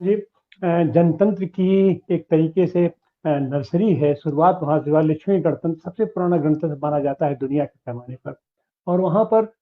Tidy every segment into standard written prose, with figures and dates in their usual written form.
ये जनतंत्र की एक तरीके से नर्सरी है। शुरुआत वहाँ से हुआ। लक्ष्मी गणतंत्र सबसे पुराना गणतंत्र माना जाता है दुनिया के पैमाने पर। और वहाँ पर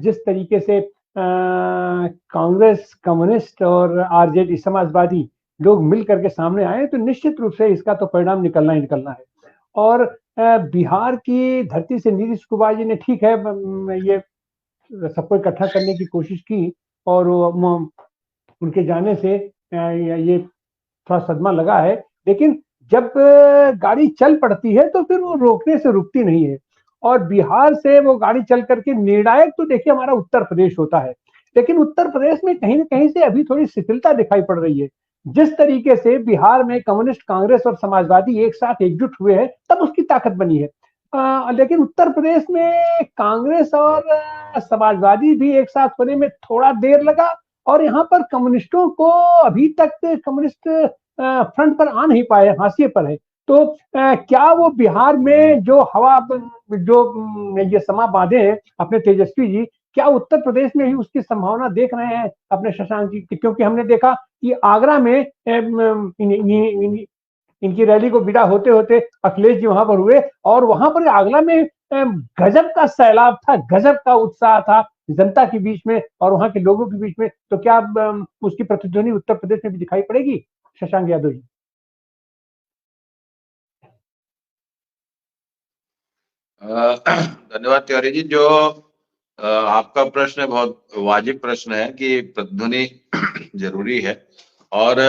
जिस तरीके से कांग्रेस, कम्युनिस्ट और आरजेडी समाजवादी लोग मिल करके सामने आए, तो निश्चित रूप से इसका तो परिणाम निकलना ही निकलना है। और बिहार की धरती से नीतीश कुमार जी ने, ठीक है, ये सबको इकट्ठा करने की कोशिश की, और उनके जाने से ये थोड़ा सदमा लगा है। लेकिन जब गाड़ी चल पड़ती है तो फिर वो रोकने से रुकती नहीं है। और बिहार से वो गाड़ी चल करके निर्णायक तो देखिए हमारा उत्तर प्रदेश होता है। लेकिन उत्तर प्रदेश में कहीं ना कहीं से अभी थोड़ी शिथिलता दिखाई पड़ रही है। जिस तरीके से बिहार में कम्युनिस्ट, कांग्रेस और समाजवादी एक साथ एकजुट हुए हैं, तब उसकी ताकत बनी है। लेकिन उत्तर प्रदेश में कांग्रेस और समाजवादी भी एक साथ होने में थोड़ा देर लगा। और यहाँ पर कम्युनिस्टों को अभी तक कम्युनिस्ट फ्रंट पर आ नहीं पाए, हाशिए पर है। तो क्या वो बिहार में जो हवा, जो ये समा बांधे हैं अपने तेजस्वी जी, क्या उत्तर प्रदेश में भी उसकी संभावना देख रहे हैं अपने शशांक जी? क्योंकि हमने देखा कि आगरा में इनकी रैली को विदा होते होते अखिलेश जी वहां पर हुए, और वहां पर आगरा में गजब का सैलाब था, गजब का उत्साह था जनता के बीच में और वहां के लोगों के बीच में। तो क्या उसकी प्रतिध्वनि उत्तर प्रदेश में भी दिखाई पड़ेगी, शशांक यादव जी? धन्यवाद तिवारी जी। जो आपका प्रश्न है बहुत वाजिब प्रश्न है कि प्रतिध्वनि जरूरी है। और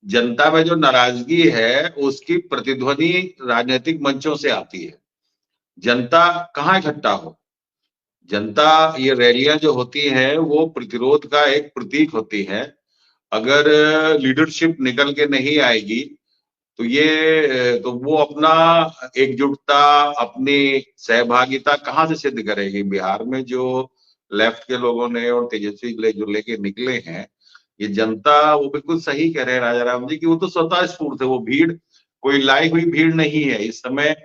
जनता में जो नाराजगी है उसकी प्रतिध्वनि राजनीतिक मंचों से आती है। जनता कहाँ इकट्ठा हो, जनता, ये रैलियां जो होती हैं वो प्रतिरोध का एक प्रतीक होती है। अगर लीडरशिप निकल के नहीं आएगी तो ये तो वो अपना एकजुटता, अपनी सहभागिता कहाँ से सिद्ध करेगी। बिहार में जो लेफ्ट के लोगों ने और तेजस्वी जो लेके निकले हैं, ये जनता, वो बिल्कुल सही कह रहे हैं राजा राम जी की, वो तो स्वतः स्फूर्त है। वो भीड़ कोई लाई हुई भीड़ नहीं है। इस समय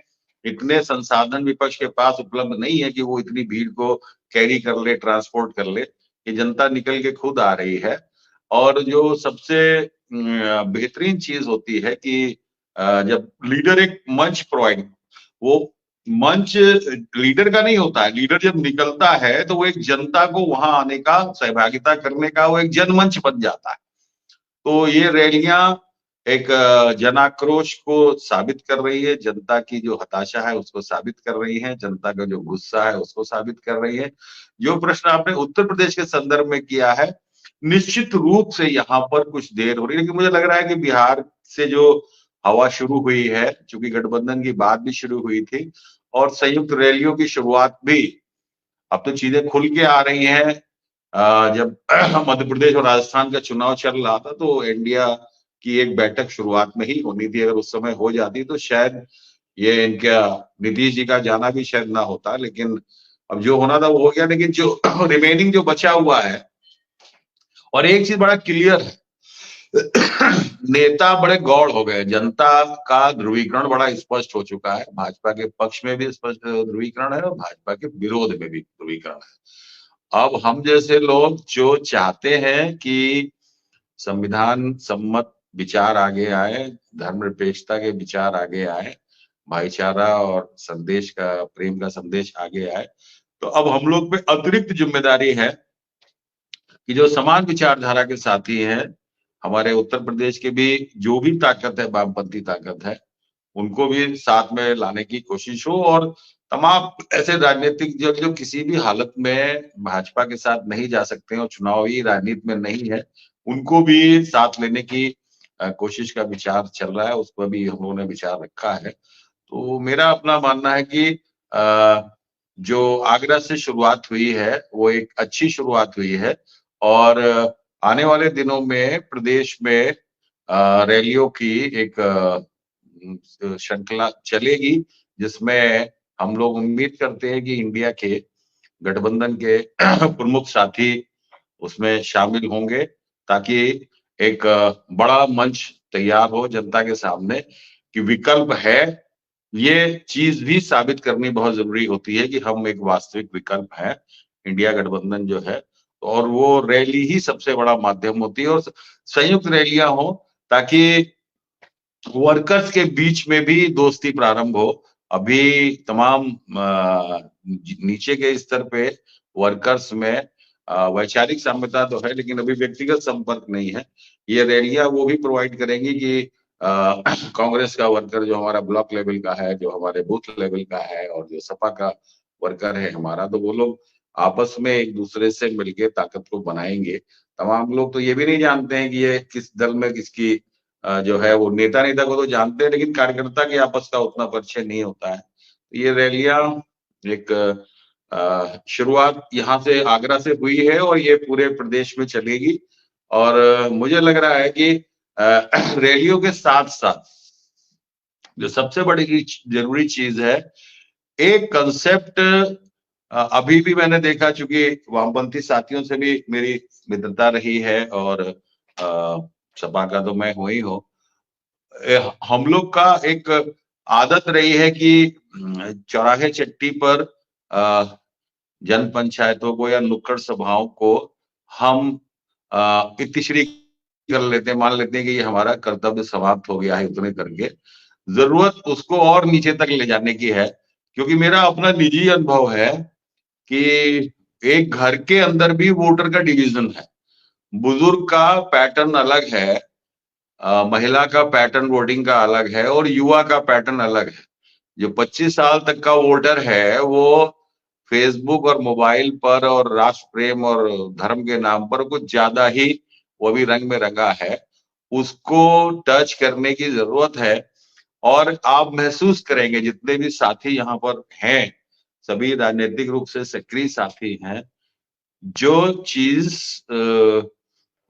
इतने संसाधन विपक्ष के पास उपलब्ध नहीं है कि वो इतनी भीड़ को कैरी कर ले, ट्रांसपोर्ट कर ले। ये जनता निकल के खुद आ रही है। और जो सबसे बेहतरीन चीज होती है कि जब लीडर एक मंच प्रोवाइड, वो मंच लीडर का नहीं होता है। लीडर जब निकलता है तो वो एक जनता को वहां आने का, सहभागिता करने का वो एक जनमंच बन जाता है। तो ये रैलियां एक जन आक्रोश को साबित कर रही है, जनता की जो हताशा है उसको साबित कर रही है, जनता का जो गुस्सा है उसको साबित कर रही है। जो प्रश्न आपने उत्तर प्रदेश के संदर्भ में किया है, निश्चित रूप से यहाँ पर कुछ देर हो रही है। लेकिन मुझे लग रहा है कि बिहार से जो हवा शुरू हुई है, चूंकि गठबंधन की बात भी शुरू हुई थी और संयुक्त रैलियों की शुरुआत भी, अब तो चीजें खुल के आ रही हैं। जब मध्य प्रदेश और राजस्थान का चुनाव चल रहा था तो इंडिया की एक बैठक शुरुआत में ही होनी थी। अगर उस समय हो जाती तो शायद ये इनका, नीतीश जी का जाना भी शायद ना होता। लेकिन अब जो होना था वो हो गया। लेकिन जो रिमेनिंग जो बचा हुआ है, और एक चीज बड़ा क्लियर है, नेता बड़े गौड़ हो गए। जनता का ध्रुवीकरण बड़ा स्पष्ट हो चुका है। भाजपा के पक्ष में भी स्पष्ट ध्रुवीकरण है और भाजपा के विरोध में भी ध्रुवीकरण है। अब हम जैसे लोग जो चाहते हैं कि संविधान सम्मत विचार आगे आए, धर्मनिरपेक्षता के विचार आगे आए, भाईचारा और संदेश का, प्रेम का संदेश आगे आए, तो अब हम लोग पे अतिरिक्त जिम्मेदारी है कि जो समान विचारधारा के साथी हैं, हमारे उत्तर प्रदेश के भी जो भी ताकत है, वामपंथी ताकत है, उनको भी साथ में लाने की कोशिश हो। और तमाम ऐसे राजनीतिक जो किसी भी हालत में भाजपा के साथ नहीं जा सकते हैं और चुनावी राजनीति में नहीं है, उनको भी साथ लेने की कोशिश का विचार चल रहा है। उस पर भी हम लोगों ने विचार रखा है। तो मेरा अपना मानना है कि जो आगरा से शुरुआत हुई है वो एक अच्छी शुरुआत हुई है। और आने वाले दिनों में प्रदेश में रैलियों की एक श्रृंखला चलेगी, जिसमें हम लोग उम्मीद करते हैं कि इंडिया के गठबंधन के प्रमुख साथी उसमें शामिल होंगे, ताकि एक बड़ा मंच तैयार हो जनता के सामने कि विकल्प है। ये चीज भी साबित करनी बहुत जरूरी होती है कि हम एक वास्तविक विकल्प है, इंडिया गठबंधन जो है। और वो रैली ही सबसे बड़ा माध्यम होती है, और संयुक्त रैलियां हो ताकि वर्कर्स के बीच में भी दोस्ती प्रारंभ हो। अभी तमाम नीचे के स्तर पे वर्कर्स में वैचारिक साम्यता तो है, लेकिन अभी व्यक्तिगत संपर्क नहीं है। ये रैलियां वो भी प्रोवाइड करेंगी कि कांग्रेस का वर्कर जो हमारा ब्लॉक लेवल का है, जो हमारे बूथ लेवल का है, और जो सपा का वर्कर है हमारा, तो वो लोग आपस में एक दूसरे से मिलके ताकत को बनाएंगे। तमाम लोग तो ये भी नहीं जानते हैं कि ये किस दल में किसकी जो है, वो नेता को तो जानते हैं, लेकिन कार्यकर्ता के आपस का उतना परिचय नहीं होता है। ये रैलियां एक शुरुआत यहाँ से आगरा से हुई है और ये पूरे प्रदेश में चलेगी। और मुझे लग रहा है कि रैलियों के साथ साथ जो सबसे बड़ी जरूरी चीज है, एक कंसेप्ट अभी भी मैंने देखा, चूंकि वामपंथी साथियों से भी मेरी मित्रता रही है और सपा का तो मैं हुई हूं, हम लोग का एक आदत रही है कि चौराहे चट्टी पर जन पंचायतों को या नुक्कड़ सभाओं को हम इत्तिश्री कर लेते हैं, मान लेते हैं कि ये हमारा कर्तव्य समाप्त हो गया है उतने करके। जरूरत उसको और नीचे तक ले जाने की है, क्योंकि मेरा अपना निजी अनुभव है कि एक घर के अंदर भी वोटर का डिवीजन है। बुजुर्ग का पैटर्न अलग है, महिला का पैटर्न वोटिंग का अलग है, और युवा का पैटर्न अलग है। जो 25 साल तक का वोटर है वो फेसबुक और मोबाइल पर और राष्ट्र प्रेम और धर्म के नाम पर कुछ ज्यादा ही वो भी रंग में रंगा है, उसको टच करने की जरूरत है। और आप महसूस करेंगे, जितने भी साथी यहाँ पर हैं सभी राजनीतिक रूप से सक्रिय साथी हैं, जो चीज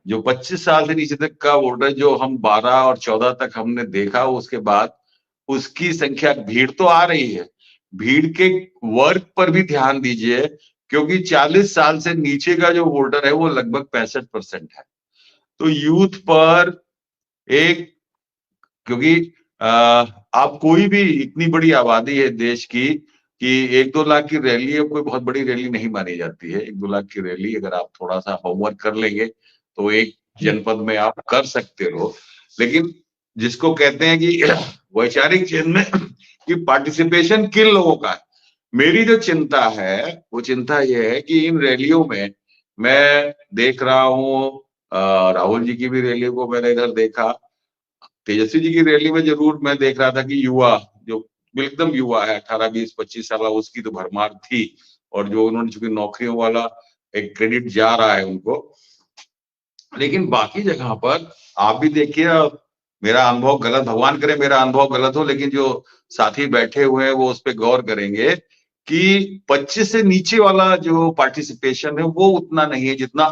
जो 25 साल से नीचे तक का वोटर जो हम 12 और 14 तक हमने देखा, उसके बाद उसकी संख्या, भीड़ तो आ रही है, भीड़ के वर्ग पर भी ध्यान दीजिए, क्योंकि 40 साल से नीचे का जो वोटर है वो लगभग 65% है। तो यूथ पर एक, क्योंकि आप कोई भी, इतनी बड़ी आबादी है देश की कि 1-2 लाख की रैली है, कोई बहुत बड़ी रैली नहीं मानी जाती है। 1-2 लाख की रैली अगर आप थोड़ा सा होमवर्क कर लेंगे तो एक जनपद में आप कर सकते हो। लेकिन जिसको कहते हैं कि वैचारिक चेंज में कि पार्टिसिपेशन किन लोगों का है, मेरी जो चिंता है वो चिंता ये है कि इन रैलियों में मैं देख रहा हूँ, राहुल जी की भी रैली को मैंने इधर देखा, तेजस्वी जी की रैली में जरूर मैं देख रहा था कि युवा, जो एकदम युवा है 18, 20, 25 साल, उसकी तो भरमार थी। और जो उन्होंने, चूंकि नौकरियों वाला एक क्रेडिट जा रहा है उनको, लेकिन बाकी जगह पर आप भी देखिए, मेरा अनुभव गलत, भगवान करे मेरा अनुभव गलत हो, लेकिन जो साथी बैठे हुए हैं वो उस पर गौर करेंगे कि 25 से नीचे वाला जो पार्टिसिपेशन है वो उतना नहीं है जितना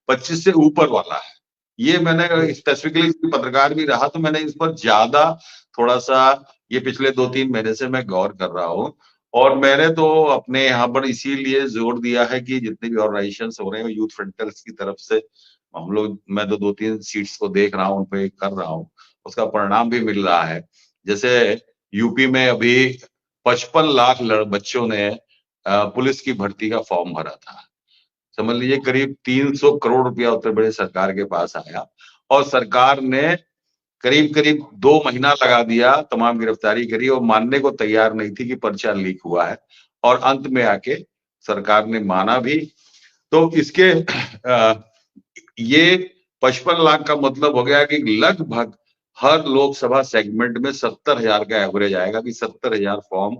25 से ऊपर वाला है। ये मैंने स्पेसिफिकली पत्रकार भी रहा तो मैंने इस पर ज्यादा थोड़ा सा ये पिछले 2-3 महीने से मैं गौर कर रहा हूँ। और मैंने तो अपने यहाँ पर इसीलिए जोर दिया है कि जितने भी ऑर्गेनाइजेशन हो रहे हैं यूथ फ्रंटर्स की तरफ से हम लोग, मैं तो 2-3 सीट्स को देख रहा हूँ, उन पे कर रहा हूँ, उसका परिणाम भी मिल रहा है। जैसे यूपी में अभी 55 लाख बच्चों ने पुलिस की भर्ती का फॉर्म भरा था। समझ लीजिए करीब 300 करोड़ रुपया उत्तर प्रदेश सरकार के पास आया, और सरकार ने करीब करीब 2 महीना लगा दिया, तमाम गिरफ्तारी करी और मानने को तैयार नहीं थी कि पर्चा लीक हुआ है, और अंत में आके सरकार ने माना भी। तो इसके ये 55 लाख का मतलब हो गया कि लगभग हर लोकसभा सेगमेंट में 70,000 का एवरेज आएगा कि 70,000 फॉर्म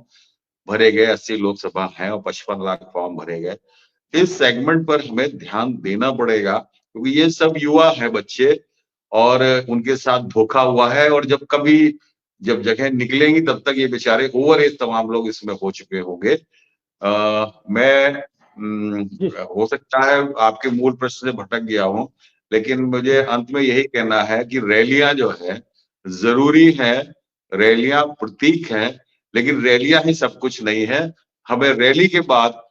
भरे गए। 80 लोकसभा हैं और 55 लाख फॉर्म भरे गए। इस सेगमेंट पर हमें ध्यान देना पड़ेगा, क्योंकि ये सब युवा है बच्चे, और उनके साथ धोखा हुआ है, और जब जगह निकलेंगी तब तक ये बेचारे ओवर एज तमाम लोग इसमें हो चुके होंगे। मैं हो सकता है आपके मूल प्रश्न से भटक गया हूं, लेकिन मुझे अंत में यही कहना है कि रैलियां जो है जरूरी है, रैलियां प्रतीक हैं, लेकिन रैलियां ही सब कुछ नहीं है। हमें रैली के बाद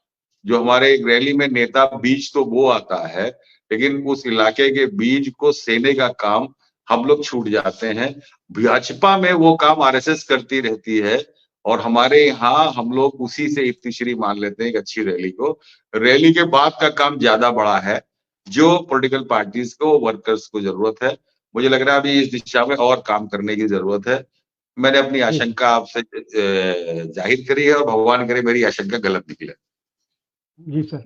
जो हमारे रैली में नेता बीज तो वो आता है, लेकिन उस इलाके के बीज को सेने का काम हम लोग छूट जाते हैं। भाजपा में वो काम आरएसएस करती रहती है, और हमारे यहाँ हम लोग उसी से इफ्तिश्री मान लेते हैं एक अच्छी रैली को। रैली के बाद का काम ज्यादा बड़ा है, जो पॉलिटिकल पार्टीज को, वर्कर्स को जरूरत है। मुझे लग रहा है अभी इस दिशा में और काम करने की जरूरत है। मैंने अपनी आशंका आपसे जाहिर करी है और भगवान करे मेरी आशंका गलत निकले। जी सर।